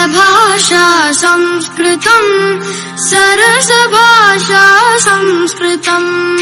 भाषा संस्कृतम् सरस भाषा संस्कृतम्।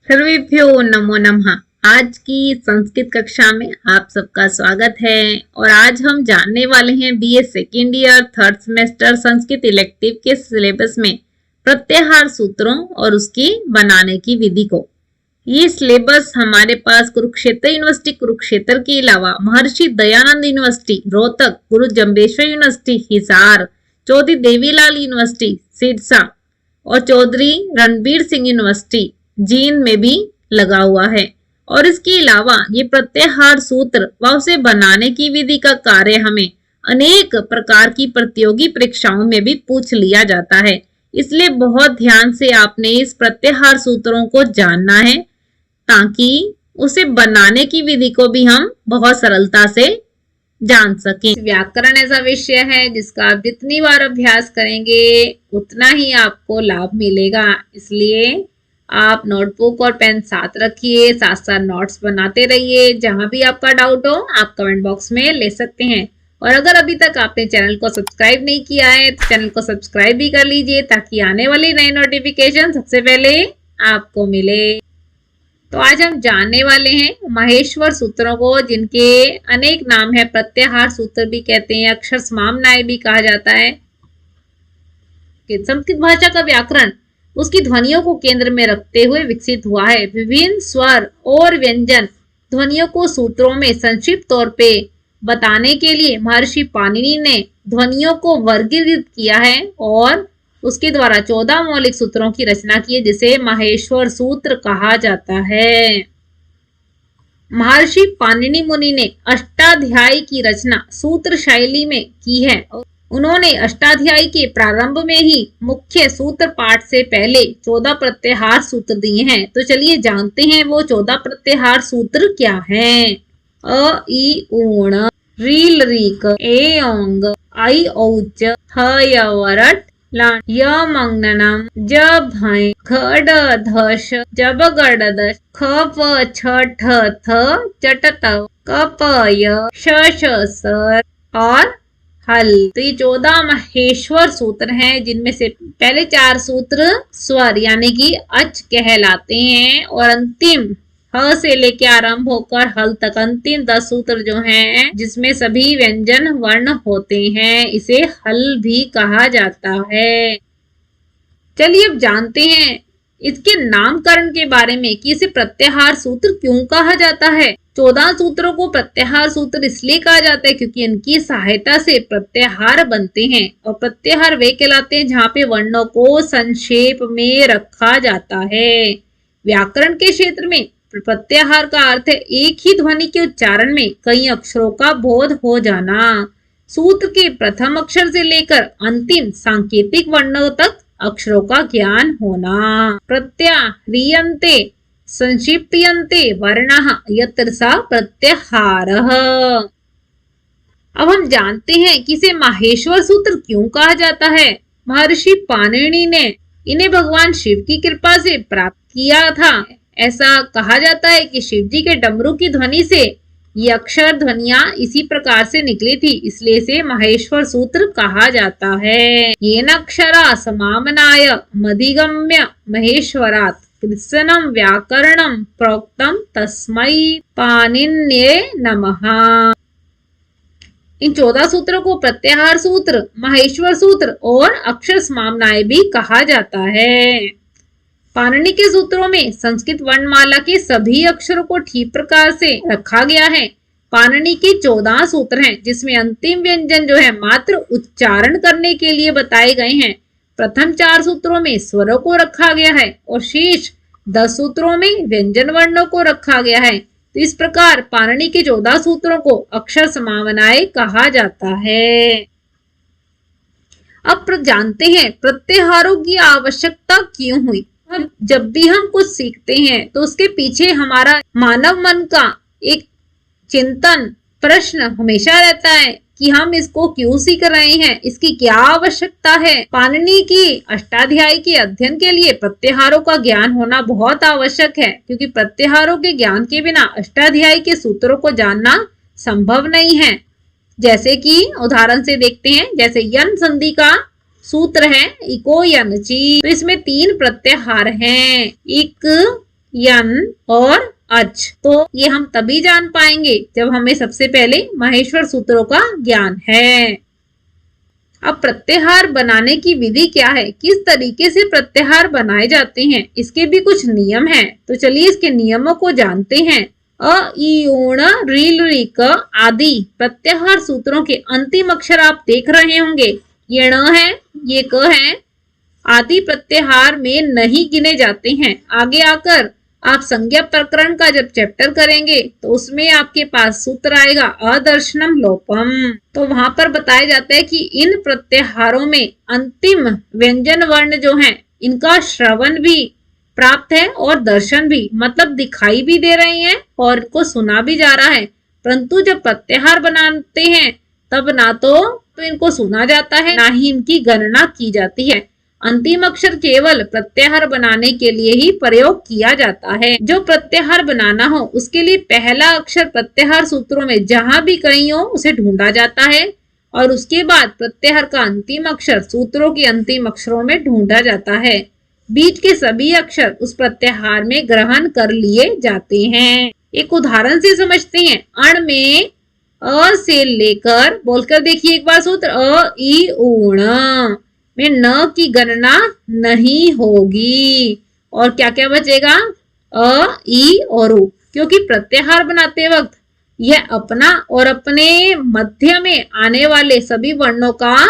सर्वेभ्यो नमो नमः। आज की संस्कृत कक्षा में आप सबका स्वागत है और आज हम जानने वाले हैं BA second year third semester Sanskrit elective के सिलेबस में प्रत्याहार सूत्रों और उसकी बनाने की विधि को। ये सिलेबस हमारे पास कुरुक्षेत्र यूनिवर्सिटी कुरुक्षेत्र के अलावा महर्षि दयानंद यूनिवर्सिटी रोहतक, गुरु जम्बेश्वर यूनिवर्सिटी हिसार, चौधरी देवीलाल यूनिवर्सिटी सिरसा और चौधरी रणबीर सिंह यूनिवर्सिटी जींद में भी लगा हुआ है। और इसके अलावा ये प्रत्याहार सूत्र व उसे बनाने की विधि का कार्य हमें अनेक प्रकार की प्रतियोगी परीक्षाओं में भी पूछ लिया जाता है। इसलिए बहुत ध्यान से आपने इस प्रत्याहार सूत्रों को जानना है ताकि उसे बनाने की विधि को भी हम बहुत सरलता से जान सकें। व्याकरण ऐसा विषय है जिसका आप जितनी बार अभ्यास करेंगे उतना ही आपको लाभ मिलेगा। इसलिए आप नोटबुक और पेन साथ रखिए, साथ साथ नोट्स बनाते रहिए। जहां भी आपका डाउट हो आप कमेंट बॉक्स में ले सकते हैं। और अगर अभी तक आपने चैनल को सब्सक्राइब नहीं किया है तो चैनल को सब्सक्राइब भी कर लीजिए ताकि आने वाली नई नोटिफिकेशन सबसे पहले आपको मिले। तो आज हम जानने वाले हैं महेश्वर सूत्रों को, जिनके अनेक नाम है। प्रत्याहार सूत्र भी कहते हैं, अक्षर समाम्नाय भी कहा जाता है। संस्कृत भाषा का व्याकरण उसकी ध्वनियों को केंद्र में रखते हुए विकसित हुआ है। विभिन्न स्वर और व्यंजन ध्वनियों को सूत्रों में संक्षिप्त तौर पे बताने के लिए महर्षि पाणिनि ने ध्वनियों को वर्गीकृत किया है और उसके द्वारा 14 मौलिक सूत्रों की रचना की है, जिसे महेश्वर सूत्र कहा जाता है। महर्षि पाणिनि मुनि ने अष्टाध्यायी की रचना सूत्र शैली में की है। उन्होंने अष्टाध्यायी के प्रारंभ में ही मुख्य सूत्र पाठ से पहले 14 प्रत्याहार सूत्र दिए हैं। तो चलिए जानते हैं वो 14 प्रत्याहार सूत्र क्या हैं। अ ई ऊण, रील रीक, ए ओंग, आई औच, ह य वरट, लान य मंगनम, ज भय, घड धश, जब गड दश, ख प छ ठ थ, चट त, क प य, श श सर और हल। तो ये 14 महेश्वर सूत्र हैं, जिनमें से पहले 4 सूत्र स्वर यानी कि अच कहलाते हैं और अंतिम ह से लेके आरंभ होकर हल तक अंतिम 10 सूत्र जो हैं, जिसमें सभी व्यंजन वर्ण होते हैं, इसे हल भी कहा जाता है। चलिए अब जानते हैं इसके नामकरण के बारे में कि इसे प्रत्याहार सूत्र क्यों कहा जाता है। 14 सूत्रों को प्रत्याहार सूत्र इसलिए कहा जाता है क्योंकि इनकी सहायता से प्रत्याहार बनते हैं। और प्रत्याहार वे कहलाते हैं जहाँ पे वर्णों को संक्षेप में रखा जाता है। व्याकरण के क्षेत्र में प्रत्याहार का अर्थ है एक ही ध्वनि के उच्चारण में कई अक्षरों का बोध हो जाना। सूत्र के प्रथम अक्षर से लेकर अंतिम सांकेतिक वर्णों तक अक्षरों का ज्ञान होना। प्रत्याह्रियन्ते संक्षिप्यन्ते वर्णः यत्र सा प्रत्याहारः। अब हम जानते हैं कि इसे माहेश्वर सूत्र क्यों कहा जाता है। महर्षि पाणिनि ने इन्हें भगवान शिव की कृपा से प्राप्त किया था। ऐसा कहा जाता है कि शिव जी के डमरू की ध्वनि से ये अक्षर ध्वनियां इसी प्रकार से निकली थी, इसलिए इसे महेश्वर सूत्र कहा जाता है। येन अक्षरा समाम्नाय मधिगम्य महेश्वरात् कृत्स्नम् व्याकरणम् प्रोक्तम् तस्मै पाणिन्ये नमः। इन 14 सूत्रों को प्रत्याहार सूत्र, महेश्वर सूत्र और अक्षर समाम्नाय भी कहा जाता है। पाणिनि के सूत्रों में संस्कृत वर्णमाला के सभी अक्षरों को ठीक प्रकार से रखा गया है। पाणिनि के 14 सूत्र हैं, जिसमें अंतिम व्यंजन जो है मात्र उच्चारण करने के लिए बताए गए हैं। प्रथम 4 सूत्रों में स्वरों को रखा गया है और शेष 10 सूत्रों में व्यंजन वर्णों को रखा गया है। तो इस प्रकार पाणिनि के 14 सूत्रों को अक्षर समाम्नाय कहा जाता है। अब जानते हैं प्रत्याहारों की आवश्यकता क्यों हुई। जब भी हम कुछ सीखते हैं तो उसके पीछे हमारा मानव मन का एक चिंतन प्रश्न हमेशा रहता है कि हम इसको क्यों सीख रहे हैं, इसकी क्या आवश्यकता है। पाणिनि की अष्टाध्यायी के अध्ययन के लिए प्रत्याहारों का ज्ञान होना बहुत आवश्यक है, क्योंकि प्रत्याहारों के ज्ञान के बिना अष्टाध्यायी के सूत्रों को जानना संभव नहीं है। जैसे कि उदाहरण से देखते हैं, जैसे यन संधि का सूत्र है इको यन ची, तो इसमें 3 प्रत्याहार हैं, इक, यन और अच। तो ये हम तभी जान पाएंगे जब हमें सबसे पहले माहेश्वर सूत्रों का ज्ञान है। अब प्रत्याहार बनाने की विधि क्या है, किस तरीके से प्रत्याहार बनाए जाते हैं, इसके भी कुछ नियम हैं। तो चलिए इसके नियमों को जानते हैं। अ, इ, ऊण, ऋ, ऋ, क आदि प्रत्याहार सूत्रों के अंतिम अक्षर आप देख रहे होंगे। ये ण है, ये क है, आदि प्रत्याहार में नहीं गिने जाते हैं। आगे आकर आप संज्ञा प्रकरण का जब चैप्टर करेंगे तो उसमें आपके पास सूत्र आएगा अदर्शनम लोपम। तो वहां पर बताया जाता है कि इन प्रत्याहारों में अंतिम व्यंजन वर्ण जो हैं, इनका श्रवण भी प्राप्त है और दर्शन भी, मतलब दिखाई भी दे रहे हैं और इनको सुना भी जा रहा है। परंतु जब प्रत्याहार बनाते हैं तब ना तो इनको सुना जाता है, ना ही इनकी गणना की जाती है। अंतिम अक्षर केवल प्रत्याहार बनाने के लिए ही प्रयोग किया जाता है। जो प्रत्याहार बनाना हो उसके लिए पहला अक्षर प्रत्याहार सूत्रों में जहां भी कहीं हो उसे ढूंढा जाता है और उसके बाद प्रत्याहार का अंतिम अक्षर सूत्रों के अंतिम अक्षरों में ढूंढा जाता है। बीच के सभी अक्षर उस प्रत्याहार में ग्रहण कर लिए जाते हैं। एक उदाहरण से समझते हैं। अण में अ से लेकर, बोलकर देखिए एक बार सूत्र, अ, इ, ऊण में न की गणना नहीं होगी और क्या क्या बचेगा, अ, इ और उ, क्योंकि प्रत्याहार बनाते वक्त यह अपना और अपने मध्य में आने वाले सभी वर्णों का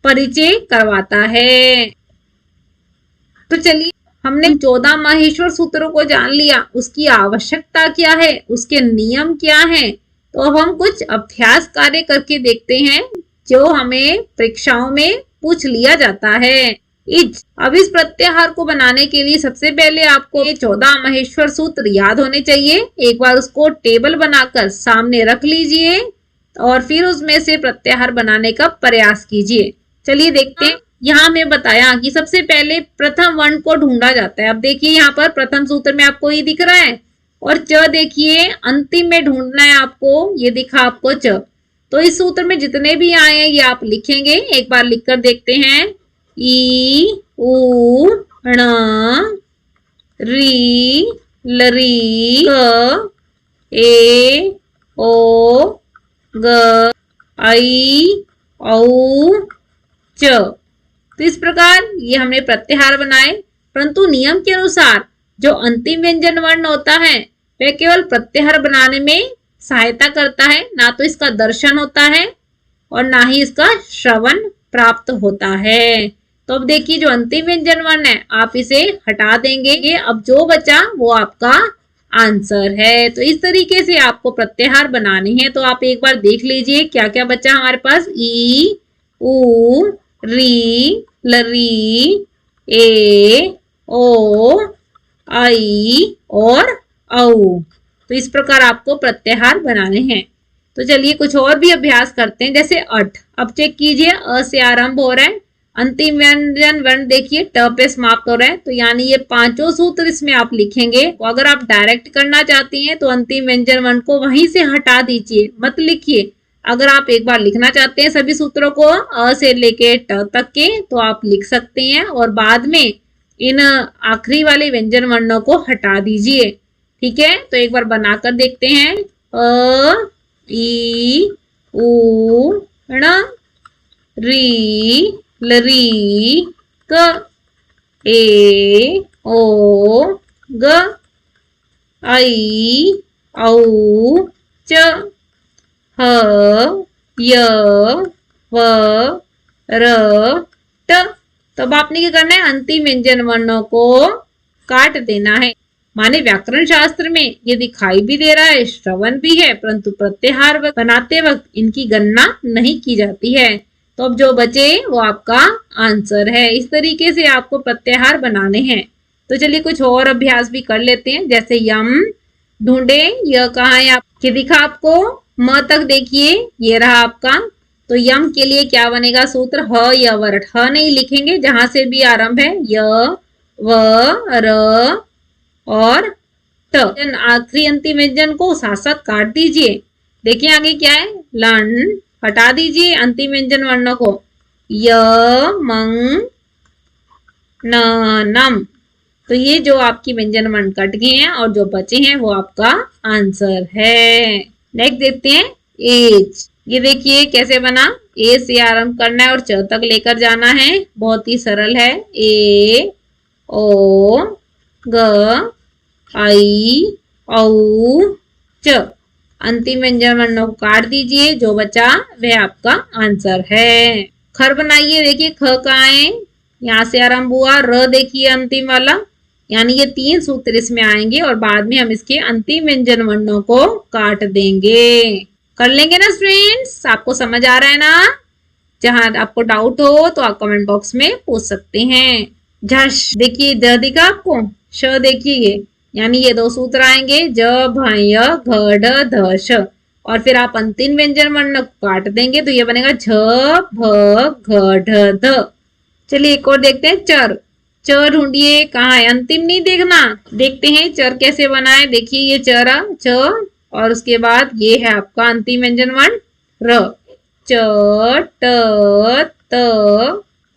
परिचय करवाता है। तो चलिए हमने 14 माहेश्वर सूत्रों को जान लिया, उसकी आवश्यकता क्या है, उसके नियम क्या हैं। तो अब हम कुछ अभ्यास कार्य करके देखते हैं जो हमें परीक्षाओं में पूछ लिया जाता है। अब इस प्रत्याहार को बनाने के लिए सबसे पहले आपको ये 14 माहेश्वर सूत्र याद होने चाहिए। एक बार उसको टेबल बनाकर सामने रख लीजिए और फिर उसमें से प्रत्याहार बनाने का प्रयास कीजिए। चलिए देखते हैं। यहाँ मैं बताया कि सबसे पहले प्रथम वर्ण को ढूंढा जाता है। अब देखिए यहाँ पर प्रथम सूत्र में आपको ये दिख रहा है और च देखिए अंतिम में ढूंढना है आपको, ये दिखा आपको च। तो इस सूत्र में जितने भी आए हैं ये आप लिखेंगे। एक बार लिखकर देखते हैं। ई, उ, ण, री, लरी, क, ए, ओ, ग, आई, औ, च। तो इस प्रकार ये हमने प्रत्याहार बनाए, परंतु नियम के अनुसार जो अंतिम व्यंजन वर्ण होता है वह केवल प्रत्याहार बनाने में सहायता करता है, ना तो इसका दर्शन होता है और ना ही इसका श्रवण प्राप्त होता है। तो अब देखिए जो अंतिम व्यंजन वर्ण है आप इसे हटा देंगे, ये अब जो बचा वो आपका आंसर है। तो इस तरीके से आपको प्रत्याहार बनाने हैं। तो आप एक बार देख लीजिए क्या क्या बचा हमारे पास। ई, उ, री, लरी, ए, ओ, आई और औ। तो इस प्रकार आपको प्रत्याहार बनाने हैं। तो चलिए कुछ और भी अभ्यास करते हैं, जैसे अठ। अब चेक कीजिए, अ से आरंभ हो रहा है, अंतिम व्यंजन वर्ण देखिए ट पे समाप्त हो रहा है। तो यानी ये पांचों सूत्र इसमें आप लिखेंगे। तो अगर आप डायरेक्ट करना चाहती हैं तो अंतिम व्यंजन वर्ण को वहीं से हटा दीजिए, मत लिखिए। अगर आप एक बार लिखना चाहते हैं सभी सूत्रों को अ से लेके ट तक के, तो आप लिख सकते हैं और बाद में इन आखिरी वाले व्यंजन वर्णों को हटा दीजिए। ठीक है, तो एक बार बनाकर देखते हैं। अ, ई, उ, ण, री, लरी, क, ए, ओ, ग, आई, औ, च, ह, य, व, र, ट। तब आपने क्या करना है, अंतिम व्यंजन वर्णों को काट देना है। माने व्याकरण शास्त्र में ये दिखाई भी दे रहा है, श्रवण भी है, परंतु प्रत्याहार बनाते वक्त इनकी गणना नहीं की जाती है। तो अब जो बचे वो आपका आंसर है। इस तरीके से आपको प्रत्याहार बनाने हैं। तो चलिए कुछ और अभ्यास भी कर लेते हैं, जैसे यम ढूंढे। यह कहाँ है आपके, दिखा आपको, म तक देखिए ये रहा आपका। तो यम के लिए क्या बनेगा सूत्र, ह य व र। ह नहीं लिखेंगे, जहां से भी आरंभ है य, व, र और ट। आखिरी अंतिम व्यंजन को साथ साथ काट दीजिए। देखिए आगे क्या है, लन, हटा दीजिए अंतिम व्यंजन वर्णों को। य मंग न नम। तो ये जो आपकी व्यंजन वर्ण कट गए हैं और जो बचे हैं वो आपका आंसर है। नेक्स्ट देखते हैं एज। ये देखिए कैसे बना। ए से आरंभ करना है और च तक लेकर जाना है। बहुत ही सरल है। ए ओ ग आई औ च। अंतिम व्यंजन वर्णों को काट दीजिए, जो बचा वह आपका आंसर है। खर बनाइए। देखिए ख कहाँ है, यहाँ से आरंभ हुआ। र देखिए अंतिम वाला, यानी ये 3 सूत्र इसमें आएंगे और बाद में हम इसके अंतिम व्यंजन वर्णों को काट देंगे। कर लेंगे ना स्टूडेंट्स? आपको समझ आ रहा है ना? जहां आपको डाउट हो तो आप कमेंट बॉक्स में पूछ सकते हैं। झश देखिए, ज दिखा आपको, श देखिए ये, यानी ये 2 सूत्र आएंगे, ज भय घ ढ ध श, और फिर आप अंतिम व्यंजन वर्ण काट देंगे तो ये बनेगा झ भ घ ढ ध। चलिए एक और देखते हैं चर। चर ढूंढिए, कहाँ है? अंतिम नहीं देखना, देखते हैं चर कैसे बना है। देखिए ये चरा च, और उसके बाद ये है आपका अंतिम व्यंजन वर्ण र। च ट त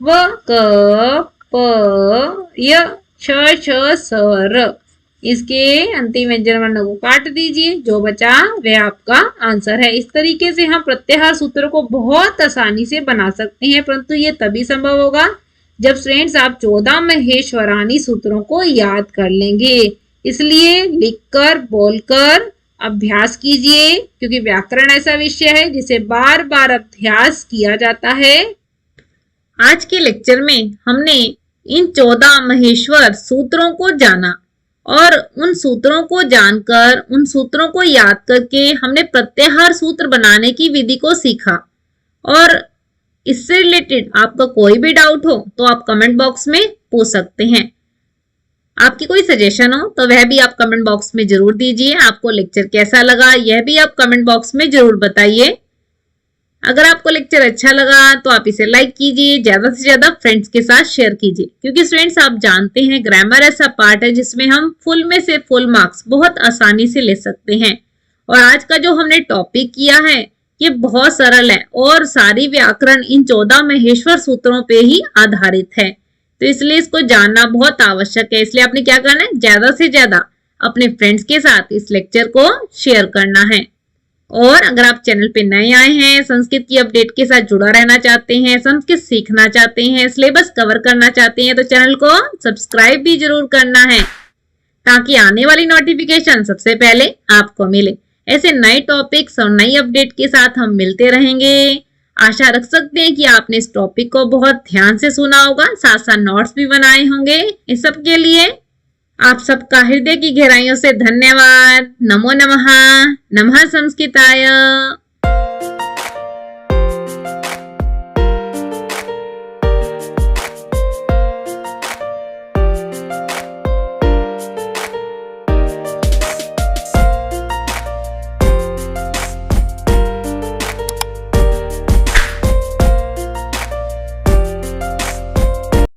व क प य छ छ स र। इसके अंतिम व्यंजन वर्ण को काट दीजिए, जो बचा वह आपका आंसर है। इस तरीके से हम प्रत्याहार सूत्र को बहुत आसानी से बना सकते हैं, परंतु ये तभी संभव होगा जब स्टूडेंट्स आप 14 महेश्वरानी सूत्रों को याद कर लेंगे। इसलिए लिखकर बोलकर अभ्यास कीजिए, क्योंकि व्याकरण ऐसा विषय है जिसे बार बार अभ्यास किया जाता है। आज के लेक्चर में हमने इन 14 महेश्वर सूत्रों को जाना और उन सूत्रों को जानकर, उन सूत्रों को याद करके हमने प्रत्याहार सूत्र बनाने की विधि को सीखा। और इससे रिलेटेड आपका कोई भी डाउट हो तो आप कमेंट बॉक्स में पूछ सकते हैं। आपकी कोई सजेशन हो तो वह भी आप कमेंट बॉक्स में जरूर दीजिए। आपको लेक्चर कैसा लगा यह भी आप कमेंट बॉक्स में जरूर बताइए। अगर आपको लेक्चर अच्छा लगा तो आप इसे लाइक कीजिए, ज्यादा से ज्यादा फ्रेंड्स के साथ शेयर कीजिए, क्योंकि स्टूडेंट्स आप जानते हैं ग्रामर ऐसा पार्ट है जिसमें हम फुल में से फुल मार्क्स बहुत आसानी से ले सकते हैं। और आज का जो हमने टॉपिक किया है ये बहुत सरल है और सारी व्याकरण इन 14 महेश्वर सूत्रों पे ही आधारित है, तो इसलिए इसको जानना बहुत आवश्यक है। इसलिए आपने क्या करना है, ज्यादा से ज्यादा अपने फ्रेंड्स के साथ इस लेक्चर को शेयर करना है। और अगर आप चैनल पे नए आए हैं, संस्कृत की अपडेट के साथ जुड़ा रहना चाहते हैं, संस्कृत सीखना चाहते हैं, सिलेबस कवर करना चाहते हैं, तो चैनल को सब्सक्राइब भी जरूर करना है, ताकि आने वाली नोटिफिकेशन सबसे पहले आपको मिले। ऐसे नए टॉपिक्स और नई अपडेट के साथ हम मिलते रहेंगे। आशा रख सकते हैं कि आपने इस टॉपिक को बहुत ध्यान से सुना होगा, साथ साथ नोट्स भी बनाए होंगे। इस सब के लिए आप सबका हृदय की गहराइयों से धन्यवाद। नमो नमः। नमः संस्कृताय।